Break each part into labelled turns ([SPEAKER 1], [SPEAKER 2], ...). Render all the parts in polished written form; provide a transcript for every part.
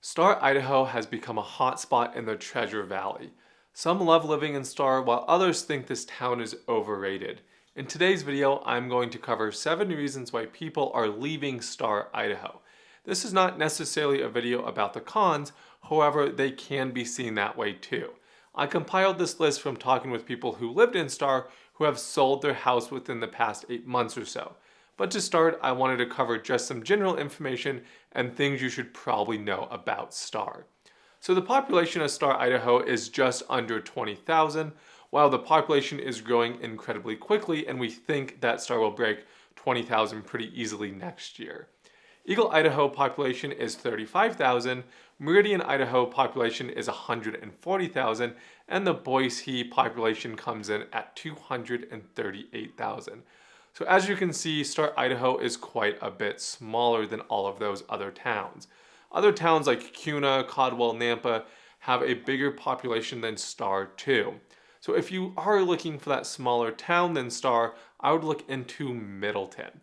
[SPEAKER 1] Star Idaho has become a hotspot in the Treasure Valley. Some love living in Star, while others think this town is overrated. In today's video, I'm going to cover 7 reasons why people are leaving Star Idaho. This is not necessarily a video about the cons, however, they can be seen that way too. I compiled this list from talking with people who lived in Star who have sold their house within the past 8 months or so. But to start, I wanted to cover just some general information and things you should probably know about Star. So the population of Star, Idaho is just under 20,000, while the population is growing incredibly quickly, and we think that Star will break 20,000 pretty easily next year. Eagle, Idaho population is 35,000, Meridian, Idaho population is 140,000, and the Boise population comes in at 238,000. So as you can see, Star, Idaho is quite a bit smaller than all of those other towns. Other towns like Kuna, Caldwell, Nampa have a bigger population than Star too. So if you are looking for that smaller town than Star, I would look into Middleton.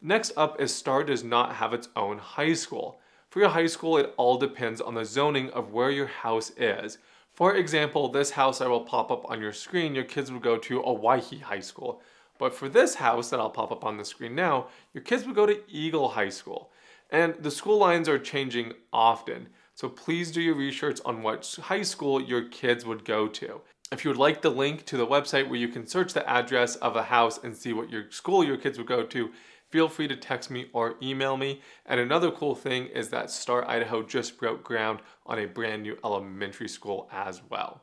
[SPEAKER 1] Next up is Star does not have its own high school. For your high school, it all depends on the zoning of where your house is. For example, this house I will pop up on your screen, your kids would go to Owyhee High School. But for this house that I'll pop up on the screen now, your kids would go to Eagle High School. And the school lines are changing often, so please do your research on what high school your kids would go to. If you would like the link to the website where you can search the address of a house and see what your school your kids would go to, feel free to text me or email me. And another cool thing is that Star, Idaho just broke ground on a brand new elementary school as well.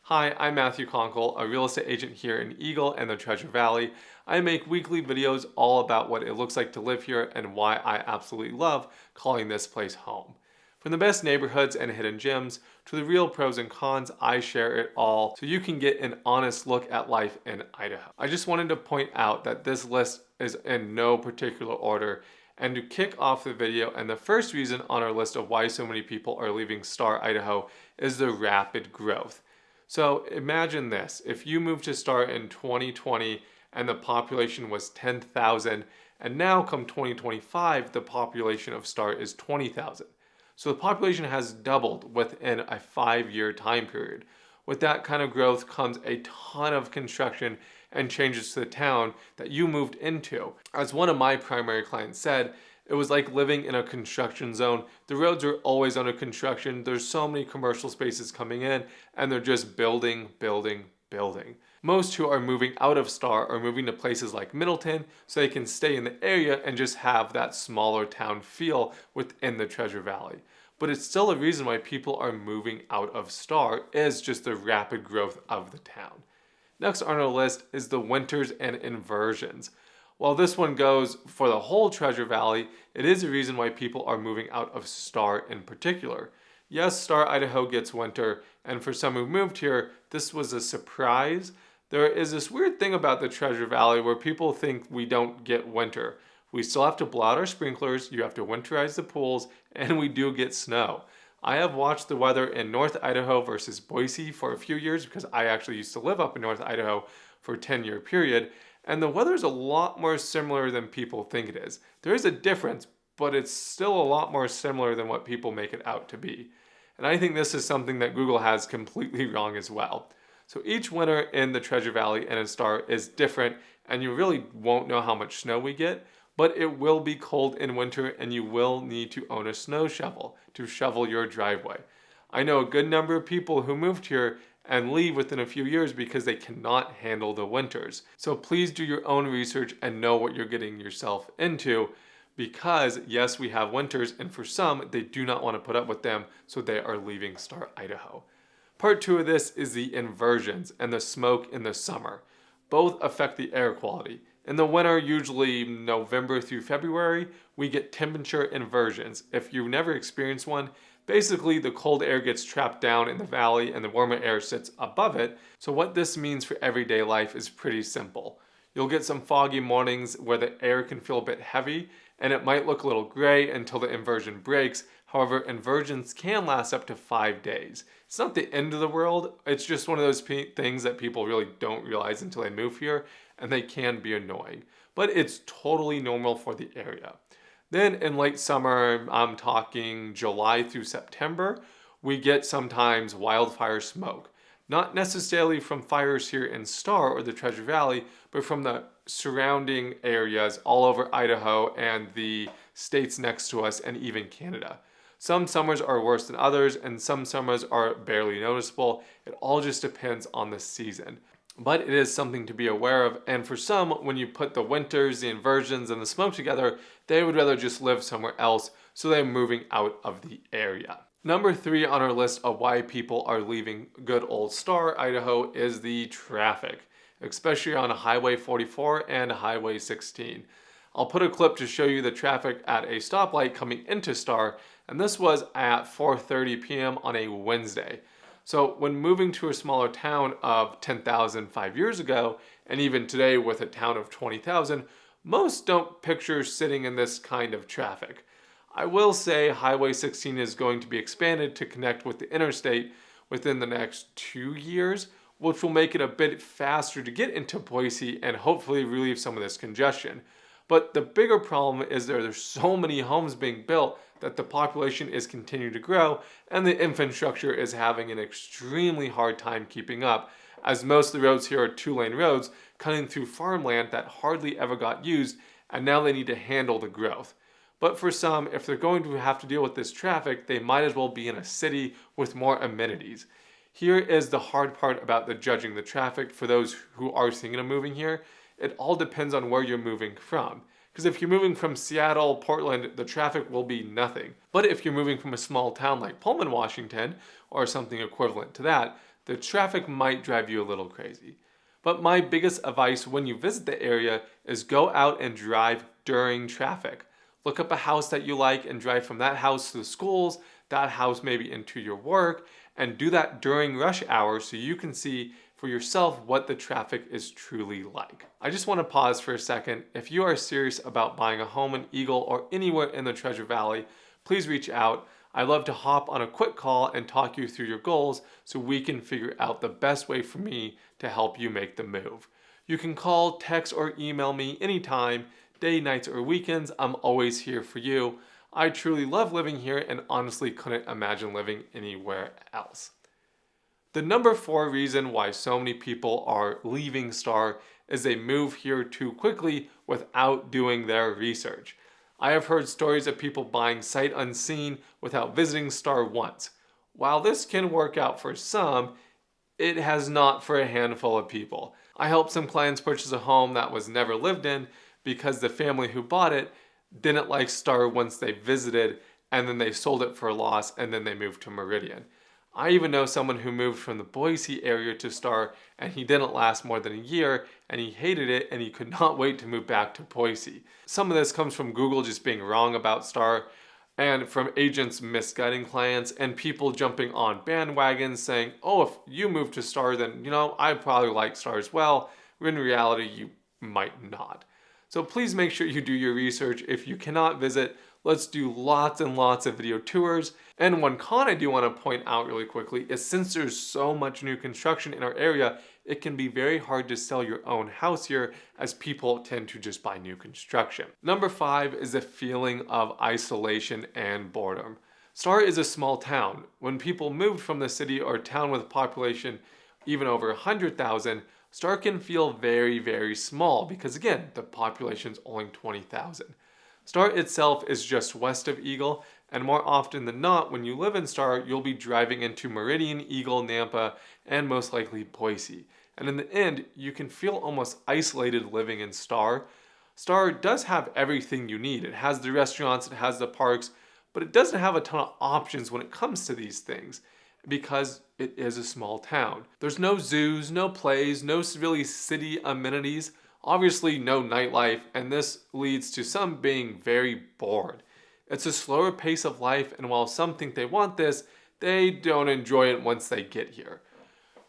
[SPEAKER 1] Hi, I'm Matthew Konkel, a real estate agent here in Eagle and the Treasure Valley. I make weekly videos all about what it looks like to live here and why I absolutely love calling this place home. From the best neighborhoods and hidden gems to the real pros and cons, I share it all so you can get an honest look at life in Idaho. I just wanted to point out that this list is in no particular order, and to kick off the video, and the first reason on our list of why so many people are leaving Star, Idaho is the rapid growth. So imagine this, if you moved to Star in 2020 and the population was 10,000, and now come 2025, the population of Star is 20,000. So the population has doubled within a 5-year time period. With that kind of growth comes a ton of construction and changes to the town that you moved into. As one of my primary clients said, it was like living in a construction zone. The roads are always under construction. There's so many commercial spaces coming in, and they're just building, building, building. Most who are moving out of Star are moving to places like Middleton so they can stay in the area and just have that smaller town feel within the Treasure Valley. But it's still a reason why people are moving out of Star is just the rapid growth of the town. Next on our list is the winters and inversions. While this one goes for the whole Treasure Valley, it is a reason why people are moving out of Star in particular. Yes, Star, Idaho gets winter, and for some who moved here, this was a surprise. There is this weird thing about the Treasure Valley where people think we don't get winter. We still have to blow out our sprinklers, you have to winterize the pools, and we do get snow. I have watched the weather in North Idaho versus Boise for a few years because I actually used to live up in North Idaho for a 10-year period, and the weather is a lot more similar than people think it is. There is a difference, but it's still a lot more similar than what people make it out to be. And I think this is something that Google has completely wrong as well. So each winter in the Treasure Valley and in Star is different, and you really won't know how much snow we get, but it will be cold in winter and you will need to own a snow shovel to shovel your driveway. I know a good number of people who moved here and leave within a few years because they cannot handle the winters. So please do your own research and know what you're getting yourself into, because yes, we have winters, and for some, they do not want to put up with them, so they are leaving Star, Idaho. Part 2 of this is the inversions and the smoke in the summer. Both affect the air quality. In the winter, usually November through February, we get temperature inversions. If you've never experienced one, basically the cold air gets trapped down in the valley and the warmer air sits above it. So what this means for everyday life is pretty simple. You'll get some foggy mornings where the air can feel a bit heavy and it might look a little gray until the inversion breaks. However, inversions can last up to 5 days. It's not the end of the world, it's just one of those things that people really don't realize until they move here, and they can be annoying. But it's totally normal for the area. Then in late summer, I'm talking July through September, we get sometimes wildfire smoke. Not necessarily from fires here in Star or the Treasure Valley, but from the surrounding areas all over Idaho and the states next to us and even Canada. Some summers are worse than others, and some summers are barely noticeable. It all just depends on the season. But it is something to be aware of, and for some, when you put the winters, the inversions, and the smoke together, they would rather just live somewhere else, so they're moving out of the area. Number 3 on our list of why people are leaving good old Star, Idaho is the traffic, especially on Highway 44 and Highway 16. I'll put a clip to show you the traffic at a stoplight coming into Star, and this was at 4:30 p.m. on a Wednesday. So when moving to a smaller town of 10,000 5 years ago, and even today with a town of 20,000, most don't picture sitting in this kind of traffic. I will say Highway 16 is going to be expanded to connect with the interstate within the next 2 years, which will make it a bit faster to get into Boise and hopefully relieve some of this congestion. But the bigger problem is there's so many homes being built that the population is continuing to grow and the infrastructure is having an extremely hard time keeping up, as most of the roads here are 2-lane roads cutting through farmland that hardly ever got used, and now they need to handle the growth. But for some, if they're going to have to deal with this traffic, they might as well be in a city with more amenities. Here is the hard part about the judging the traffic for those who are thinking of moving here. It all depends on where you're moving from. Because if you're moving from Seattle, Portland, the traffic will be nothing. But if you're moving from a small town like Pullman, Washington, or something equivalent to that, the traffic might drive you a little crazy. But my biggest advice when you visit the area is go out and drive during traffic. Look up a house that you like and drive from that house to the schools, that house maybe into your work, and do that during rush hour so you can see for yourself what the traffic is truly like. I just want to pause for a second. If you are serious about buying a home in Eagle or anywhere in the Treasure Valley, please reach out. I'd love to hop on a quick call and talk you through your goals so we can figure out the best way for me to help you make the move. You can call, text, or email me anytime, day, nights, or weekends. I'm always here for you. I truly love living here and honestly couldn't imagine living anywhere else. The number 4 reason why so many people are leaving Star is they move here too quickly without doing their research. I have heard stories of people buying sight unseen without visiting Star once. While this can work out for some, it has not for a handful of people. I helped some clients purchase a home that was never lived in because the family who bought it didn't like Star once they visited, and then they sold it for a loss, and then they moved to Meridian. I even know someone who moved from the Boise area to Star, and he didn't last more than a year, and he hated it, and he could not wait to move back to Boise. Some of this comes from Google just being wrong about Star, and from agents misguiding clients, and people jumping on bandwagons saying, oh, if you move to Star, then, I probably like Star as well. In reality, you might not. So please make sure you do your research. If you cannot visit, let's do lots and lots of video tours. And one con I do want to point out really quickly is since there's so much new construction in our area, it can be very hard to sell your own house here as people tend to just buy new construction. Number 5 is a feeling of isolation and boredom. Star is a small town. When people moved from the city or town with a population even over 100,000, Star can feel very, very small because again, the population's only 20,000. Star itself is just west of Eagle, and more often than not, when you live in Star, you'll be driving into Meridian, Eagle, Nampa, and most likely Boise. And in the end, you can feel almost isolated living in Star. Star does have everything you need. It has the restaurants, it has the parks, but it doesn't have a ton of options when it comes to these things because it is a small town. There's no zoos, no plays, no really city amenities. Obviously no nightlife, and this leads to some being very bored. It's a slower pace of life, and while some think they want this, they don't enjoy it once they get here.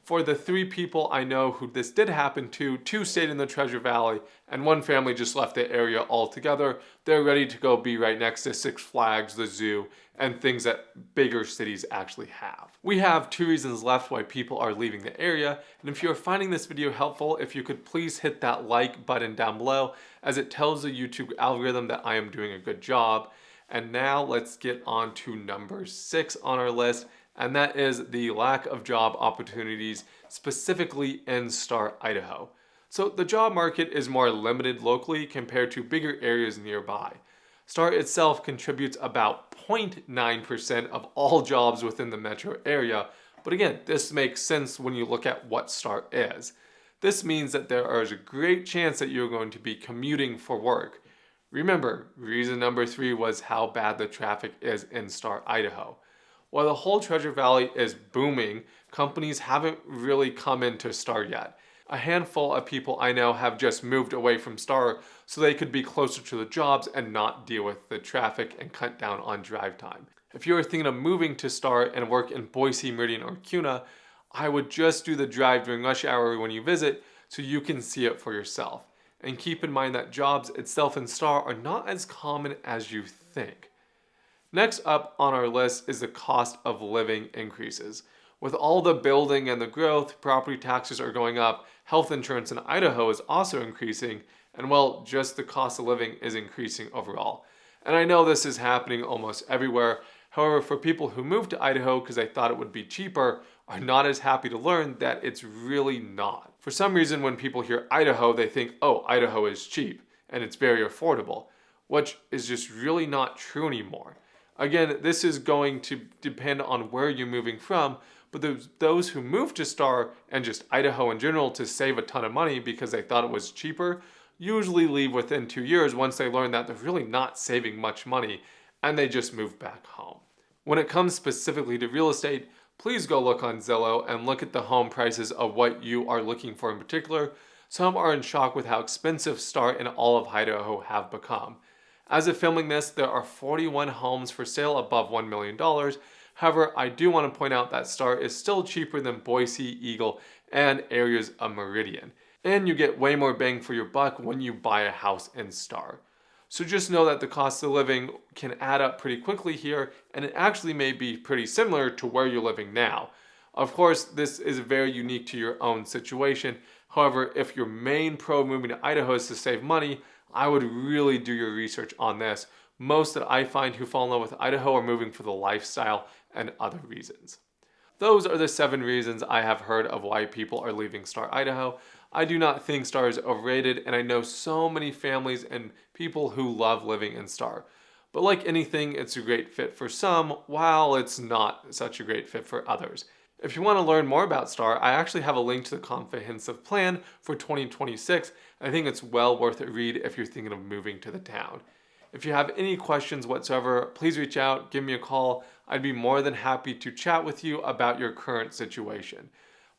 [SPEAKER 1] For the 3 people I know who this did happen to, 2 stayed in the Treasure Valley, and 1 family just left the area altogether. They're ready to go be right next to Six Flags, the zoo, and things that bigger cities actually have. We have 2 reasons left why people are leaving the area, and if you're finding this video helpful, if you could please hit that like button down below, as it tells the YouTube algorithm that I am doing a good job. And now let's get on to number 6 on our list, and that is the lack of job opportunities, specifically in Star, Idaho. So the job market is more limited locally compared to bigger areas nearby. Star itself contributes about 0.9% of all jobs within the metro area, but again, this makes sense when you look at what Star is. This means that there is a great chance that you're going to be commuting for work. Remember, reason number 3 was how bad the traffic is in Star, Idaho. While the whole Treasure Valley is booming, companies haven't really come into Star yet. A handful of people I know have just moved away from Star so they could be closer to the jobs and not deal with the traffic and cut down on drive time. If you're thinking of moving to Star and work in Boise, Meridian, or Kuna, I would just do the drive during rush hour when you visit so you can see it for yourself. And keep in mind that jobs itself in Star are not as common as you think. Next up on our list is the cost of living increases. With all the building and the growth, property taxes are going up, health insurance in Idaho is also increasing, and well, just the cost of living is increasing overall. And I know this is happening almost everywhere. However, for people who moved to Idaho because they thought it would be cheaper, are not as happy to learn that it's really not. For some reason, when people hear Idaho, they think, oh, Idaho is cheap and it's very affordable, which is just really not true anymore. Again, this is going to depend on where you're moving from, but those who move to Star and just Idaho in general to save a ton of money because they thought it was cheaper, usually leave within 2 years once they learn that they're really not saving much money and they just move back home. When it comes specifically to real estate, please go look on Zillow and look at the home prices of what you are looking for in particular. Some are in shock with how expensive Star and all of Idaho have become. As of filming this, there are 41 homes for sale above $1 million. However, I do want to point out that Star is still cheaper than Boise, Eagle, and areas of Meridian. And you get way more bang for your buck when you buy a house in Star. So just know that the cost of living can add up pretty quickly here, and it actually may be pretty similar to where you're living now. Of course, this is very unique to your own situation. However, if your main pro moving to Idaho is to save money, I would really do your research on this. Most that I find who fall in love with Idaho are moving for the lifestyle and other reasons. Those are the 7 reasons I have heard of why people are leaving Star, Idaho. I do not think Star is overrated, and I know so many families and people who love living in Star. But like anything, it's a great fit for some, while it's not such a great fit for others. If you want to learn more about Star, I actually have a link to the comprehensive plan for 2026. I think it's well worth a read if you're thinking of moving to the town. If you have any questions whatsoever, please reach out, give me a call. I'd be more than happy to chat with you about your current situation.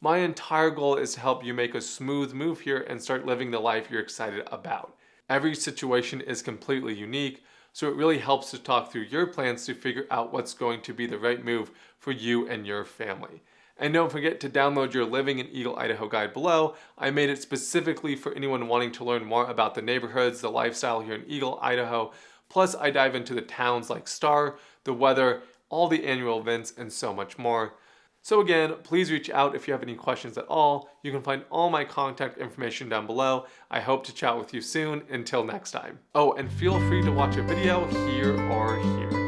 [SPEAKER 1] My entire goal is to help you make a smooth move here and start living the life you're excited about. Every situation is completely unique, so it really helps to talk through your plans to figure out what's going to be the right move for you and your family. And don't forget to download your Living in Eagle, Idaho guide below. I made it specifically for anyone wanting to learn more about the neighborhoods, the lifestyle here in Eagle, Idaho. Plus, I dive into the towns like Star, the weather, all the annual events, and so much more. So again, please reach out if you have any questions at all. You can find all my contact information down below. I hope to chat with you soon. Until next time. Oh, and feel free to watch a video here or here.